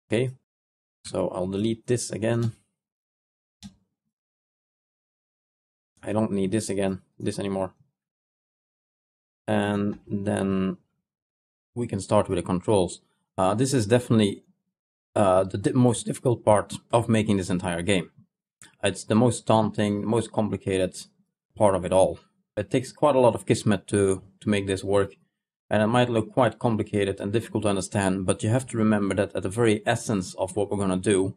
Okay, so I'll delete this again. I don't need this anymore. And then we can start with the controls. This is definitely the most difficult part of making this entire game. It's the most daunting, most complicated part of it all. It takes quite a lot of Kismet to make this work, and it might look quite complicated and difficult to understand, but you have to remember that at the very essence of what we're going to do,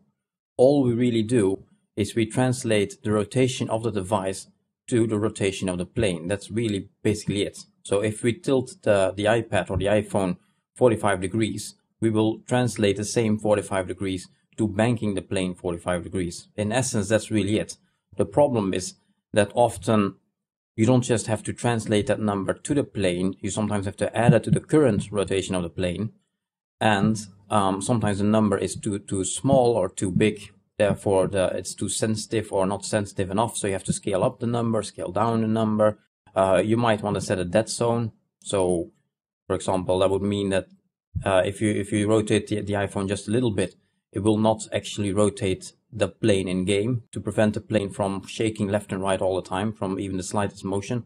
all we really do is we translate the rotation of the device to the rotation of the plane. That's really basically it. So if we tilt the iPad or the iPhone 45 degrees, we will translate the same 45 degrees to banking the plane 45 degrees. In essence, that's really it. The problem is that often you don't just have to translate that number to the plane, you sometimes have to add it to the current rotation of the plane, and sometimes the number is too small or too big, therefore it's too sensitive or not sensitive enough, so you have to scale up the number, scale down the number. You might want to set a dead zone. So for example, that would mean that if you rotate the iPhone just a little bit, it will not actually rotate the plane in game to prevent the plane from shaking left and right all the time from even the slightest motion.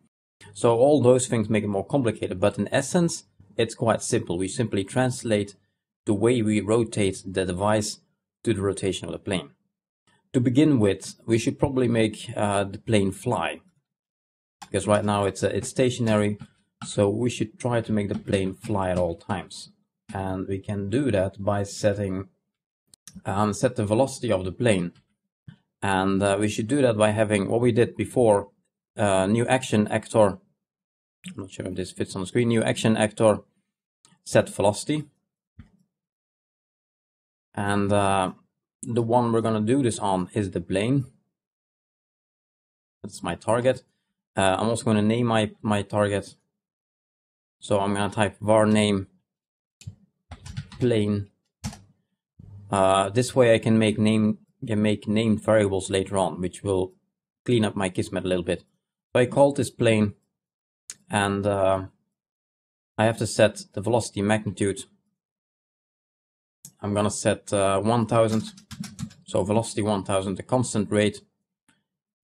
So all those things make it more complicated, but in essence, it's quite simple. We simply translate the way we rotate the device to the rotation of the plane. To begin with, we should probably make the plane fly, because right now it's stationary, so we should try to make the plane fly at all times. And we can do that by setting set the velocity of the plane. And we should do that by having what we did before, new action actor. I'm not sure if this fits on the screen. New action actor set velocity. And the one we're going to do this on is the plane. That's my target. I'm also going to name my target. So I'm going to type var name plane. This way I can make named variables later on, which will clean up my Kismet a little bit. So I called this plane, and I have to set the velocity magnitude. I'm gonna set 1000, so velocity 1000, the constant rate,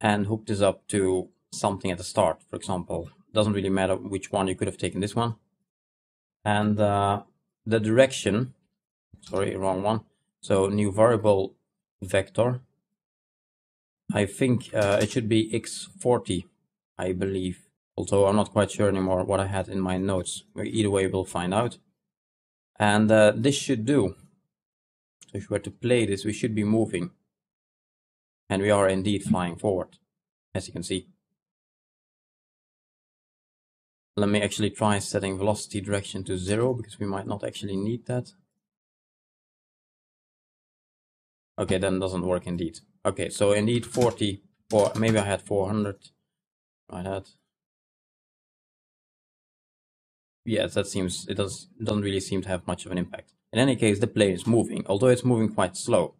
and hook this up to something at the start. For example, doesn't really matter which one, you could have taken this one. And the direction, sorry, wrong one. So new variable vector. I think it should be x40, I believe. Although I'm not quite sure anymore what I had in my notes. Either way, we'll find out. And this should do. So if we were to play this, we should be moving. And we are indeed flying forward, as you can see. Let me actually try setting velocity direction to 0, because we might not actually need that. Okay, then it doesn't work indeed. Okay, so indeed 40, or maybe I had 400. I had. Yes, that seems, it doesn't really seem to have much of an impact. In any case, the plane is moving, although it's moving quite slow.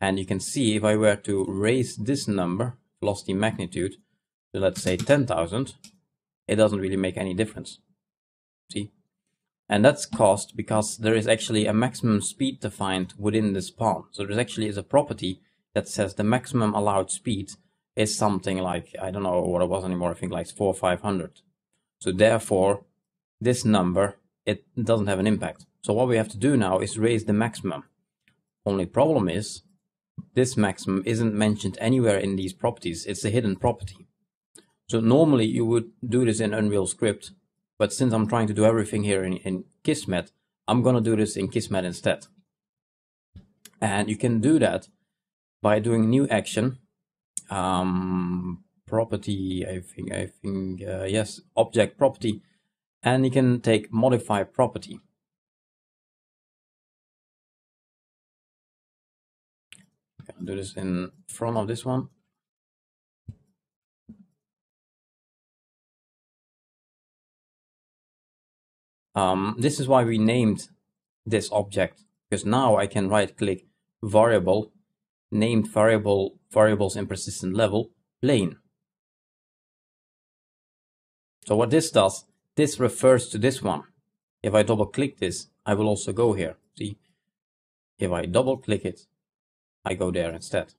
And you can see if I were to raise this number, velocity magnitude, to let's say 10,000, it doesn't really make any difference. See? And that's caused because there is actually a maximum speed defined within this pawn. So there actually is a property that says the maximum allowed speed is something like, I don't know what it was anymore, I think like 400 or 500. So therefore, this number, it doesn't have an impact. So what we have to do now is raise the maximum. Only problem is, this maximum isn't mentioned anywhere in these properties. It's a hidden property. So normally you would do this in Unreal Script, but since I'm trying to do everything here in Kismet, I'm going to do this in Kismet instead. And you can do that by doing new action, property, I think, yes, object property, and you can take modify property. I'll do this in front of this one. This is why we named this object, because now I can right click variable, named variables in persistent level, plane. So what this does, this refers to this one. If I double click this, I will also go here. See? If I double click it, I go there instead.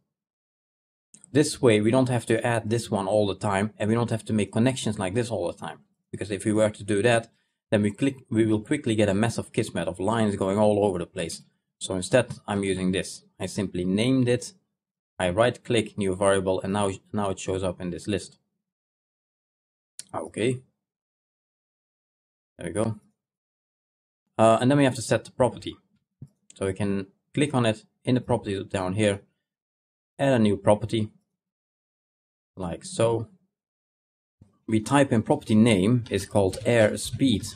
This way we don't have to add this one all the time, and we don't have to make connections like this all the time. Because if we were to do that, then we will quickly get a mess of Kismet of lines going all over the place. So instead I'm using this. I simply named it, I right click new variable, and now it shows up in this list. Okay. There we go. And then we have to set the property. So we can click on it in the properties down here, add a new property, like so. We type in property name is called airspeed,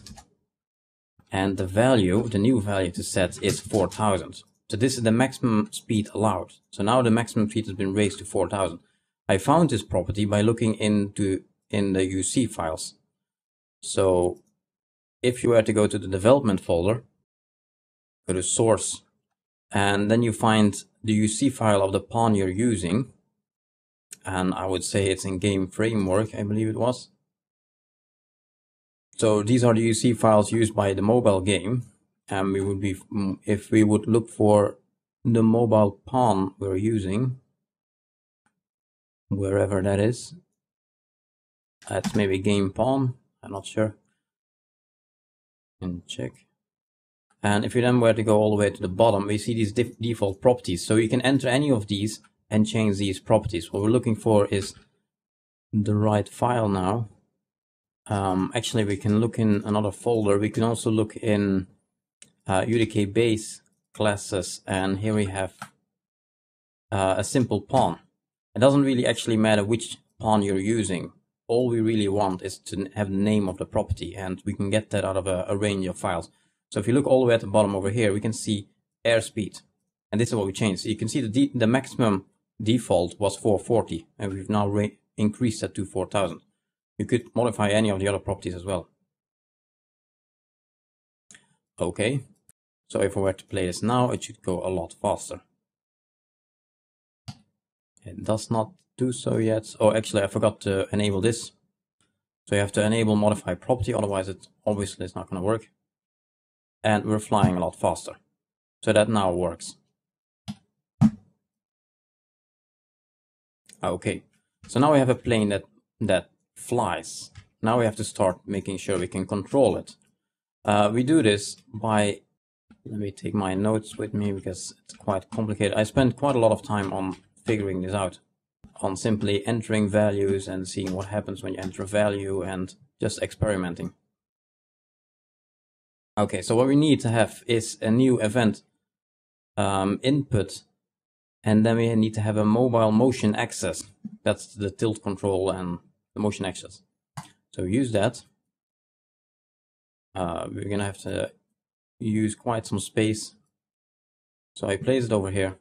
and the value, the new value to set is 4000. So this is the maximum speed allowed. So now the maximum speed has been raised to 4000. I found this property by looking in the UC files. So if you were to go to the development folder, go to source, and then you find the UC file of the pawn you're using, and I would say it's in game framework, I believe it was. So these are the UC files used by the mobile game, and we would be, if we would look for the mobile pawn we're using, wherever that is, that's maybe game pawn, I'm not sure, and check. And if you then were to go all the way to the bottom, we see these default properties. So you can enter any of these and change these properties. What we're looking for is the right file now. Actually, we can look in another folder. We can also look in UDK base classes, and here we have a simple pawn. It doesn't really actually matter which pawn you're using. All we really want is to have the name of the property, and we can get that out of a range of files. So if you look all the way at the bottom over here, we can see airspeed, and this is what we changed. So you can see the maximum default was 440, and we've now increased that to 4000. You could modify any of the other properties as well. Okay, so if I were to play this now, it should go a lot faster. It does not do so yet. Oh, actually I forgot to enable this. So you have to enable modify property, otherwise it obviously is not going to work. And we're flying a lot faster. So that now works. Okay, so now we have a plane that flies. Now we have to start making sure we can control it. We do this by, let me take my notes with me because it's quite complicated. I spent quite a lot of time on figuring this out, on simply entering values and seeing what happens when you enter a value and just experimenting. Okay, so what we need to have is a new event input, and then we need to have a mobile motion access. That's the tilt control and the motion access. So use that. We're gonna have to use quite some space. So I place it over here.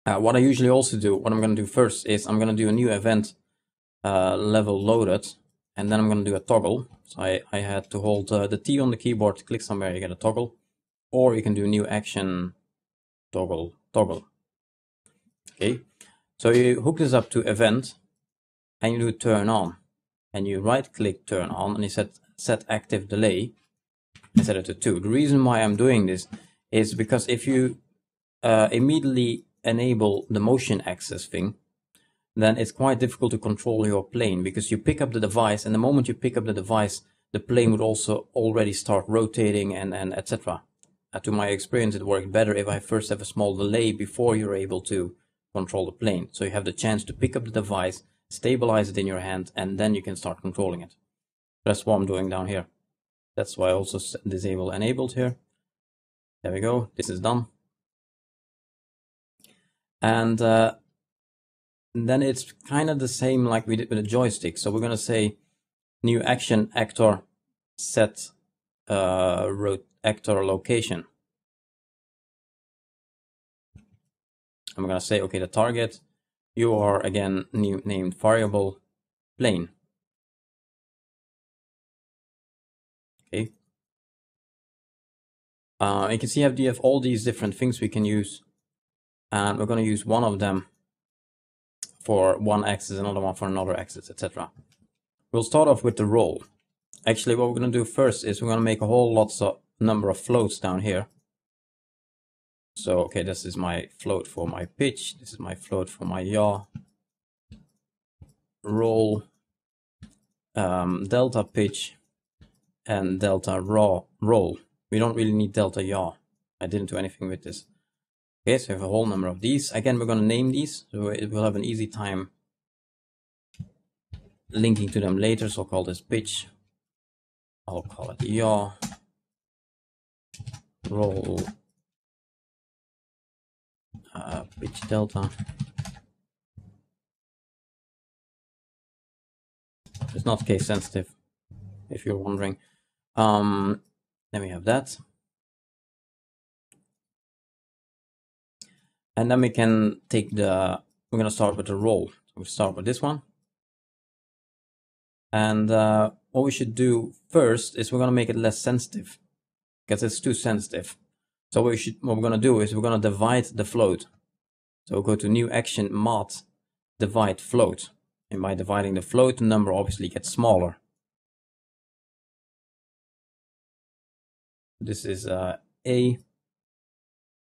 What I usually also do, what I'm gonna do first is I'm gonna do a new event level loaded, and then I'm gonna do a toggle. So I had to hold the T on the keyboard, click somewhere, you get a toggle, or you can do new action toggle. Okay, so you hook this up to event, and you do turn on, and you right click turn on, and you set active delay and set it to 2. The reason why I'm doing this is because if you immediately enable the motion access thing, then it's quite difficult to control your plane, because you pick up the device, and the moment you pick up the device, the plane would also already start rotating and etc. To my experience, it worked better if I first have a small delay before you're able to control the plane. So you have the chance to pick up the device, stabilize it in your hand, and then you can start controlling it. That's what I'm doing down here. That's why I also disable enabled here. There we go, this is done. And then it's kind of the same like we did with the joystick. So we're going to say new action actor set actor location. I'm going to say, okay, the target, you are again new named variable plane. Okay. You can see you have all these different things we can use, and we're going to use one of them for one axis, another one for another axis, etc. We'll start off with the roll. Actually, what we're going to do first is we're going to make a whole number of floats down here. So, okay, this is my float for my pitch. This is my float for my yaw, roll, delta pitch, and delta raw roll. We don't really need delta yaw. I didn't do anything with this. Okay, so we have a whole number of these. Again, we're going to name these, so it will have an easy time linking to them later. So I'll call this pitch. I'll call it yaw, roll, pitch delta. It's not case sensitive, if you're wondering. Then we have that. And then we can take we're going to start with the roll. So we start with this one. And what we should do first is we're going to make it less sensitive because it's too sensitive. So what we're going to do is we're going to divide the float. So we'll go to new action mod divide float. And by dividing the float, the number obviously gets smaller. This is A.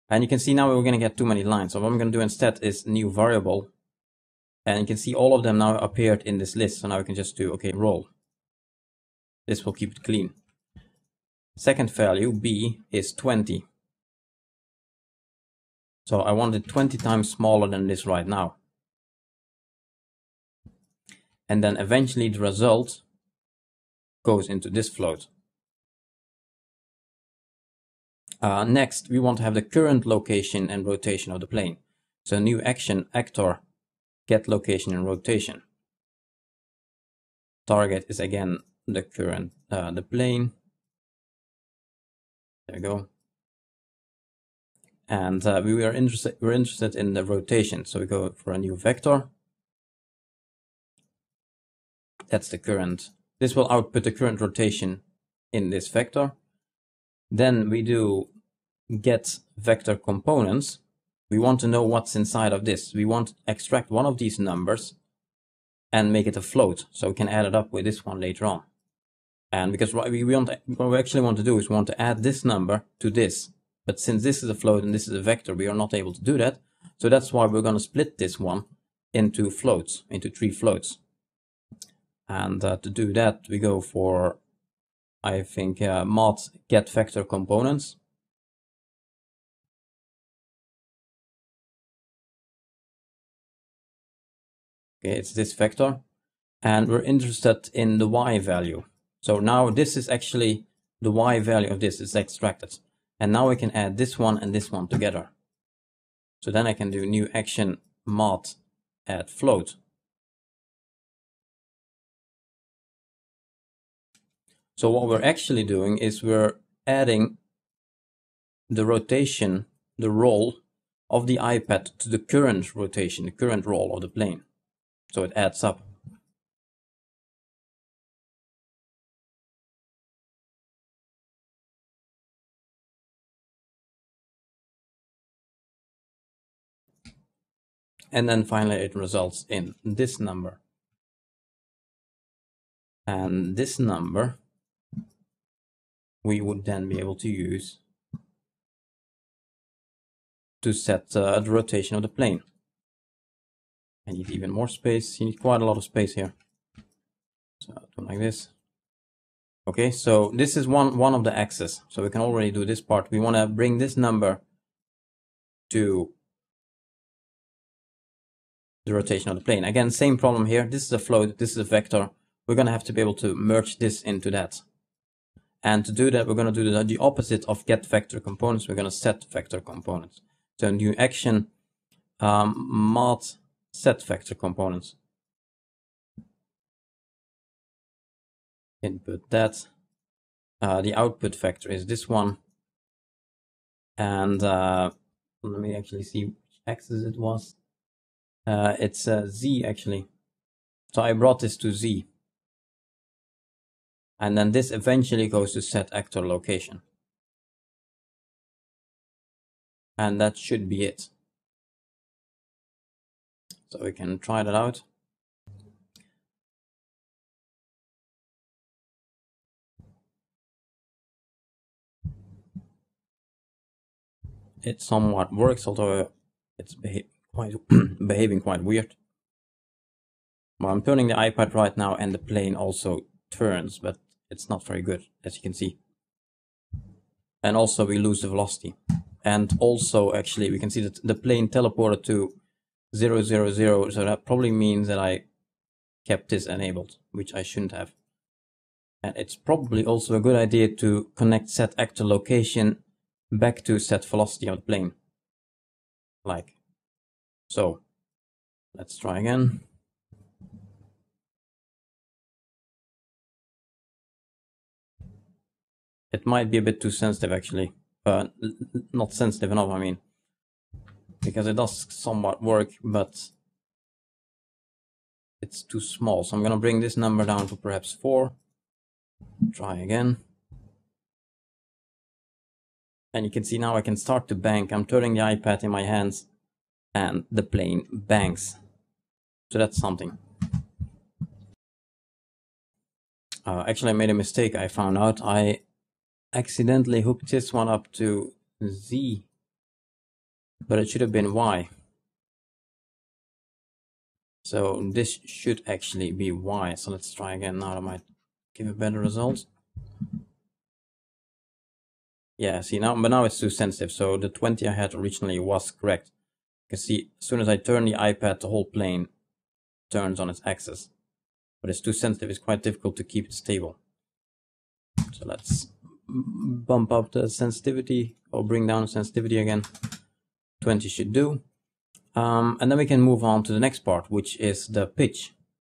And you can see now we're going to get too many lines. So what I'm going to do instead is new variable. And you can see all of them now appeared in this list. So now we can just do, okay, roll. This will keep it clean. Second value, B, is 20. So I want it 20 times smaller than this right now. And then eventually the result goes into this float. Next, we want to have the current location and rotation of the plane. So new action, actor, get location and rotation. Target is again the current, the plane. There we go. And we're interested in the rotation. So we go for a new vector. That's the current. This will output the current rotation in this vector. Then we do get vector components. We want to know what's inside of this. We want to extract one of these numbers and make it a float, so we can add it up with this one later on. And because what we actually want to do is we want to add this number to this. But since this is a float and this is a vector, we are not able to do that. So that's why we're going to split this one into floats, into 3 floats. And to do that, we go for, I think, mod get vector components. Okay, it's this vector. And we're interested in the y value. So now this is actually the y value of this is extracted. And now we can add this one and this one together. So then I can do new action mod add float. So what we're actually doing is we're adding the rotation, the roll of the iPad to the current rotation, the current roll of the plane. So it adds up. And then finally it results in this number. And this number we would then be able to use to set the rotation of the plane. I need even more space. You need quite a lot of space here. So I'll do like this. Okay, so this is one of the axes. So we can already do this part. We want to bring this number to the rotation of the plane. Again, same problem here. This is a float, this is a vector. We're going to have to be able to merge this into that. And to do that, we're going to do the opposite of get vector components. We're going to set vector components. So new action mod set vector components. Input that. The output vector is this one. And let me actually see which axis it was. It's Z actually. So I brought this to Z. And then this eventually goes to set actor location. And that should be it. So we can try that out. it somewhat works, although it's behaving quite weird. Well, I'm turning the iPad right now, and the plane also turns, but it's not very good, as you can see. And also we lose the velocity. And also, actually, we can see that the plane teleported to 0, 0, 0, so that probably means that I kept this enabled, which I shouldn't have. And it's probably also a good idea to connect set actor location back to set velocity of the plane. Like so. Let's try again. It might be a bit too sensitive, actually. Not sensitive enough, I mean. Because it does somewhat work, but it's too small. So I'm gonna bring this number down to perhaps 4. Try again. And you can see now I can start to bank. I'm turning the iPad in my hands and the plane banks. So that's something. Actually, I made a mistake. I found out I accidentally hooked this one up to Z, but it should have been Y. So this should actually be Y. So let's try again. Now that might give a better result. Yeah, see now, but now it's too sensitive. So the 20 I had originally was correct. You can see as soon as I turn the iPad, the whole plane turns on its axis. But it's too sensitive. It's quite difficult to keep it stable. So let's bump up the sensitivity or bring down the sensitivity again. 20 should do. And then we can move on to the next part, which is the pitch.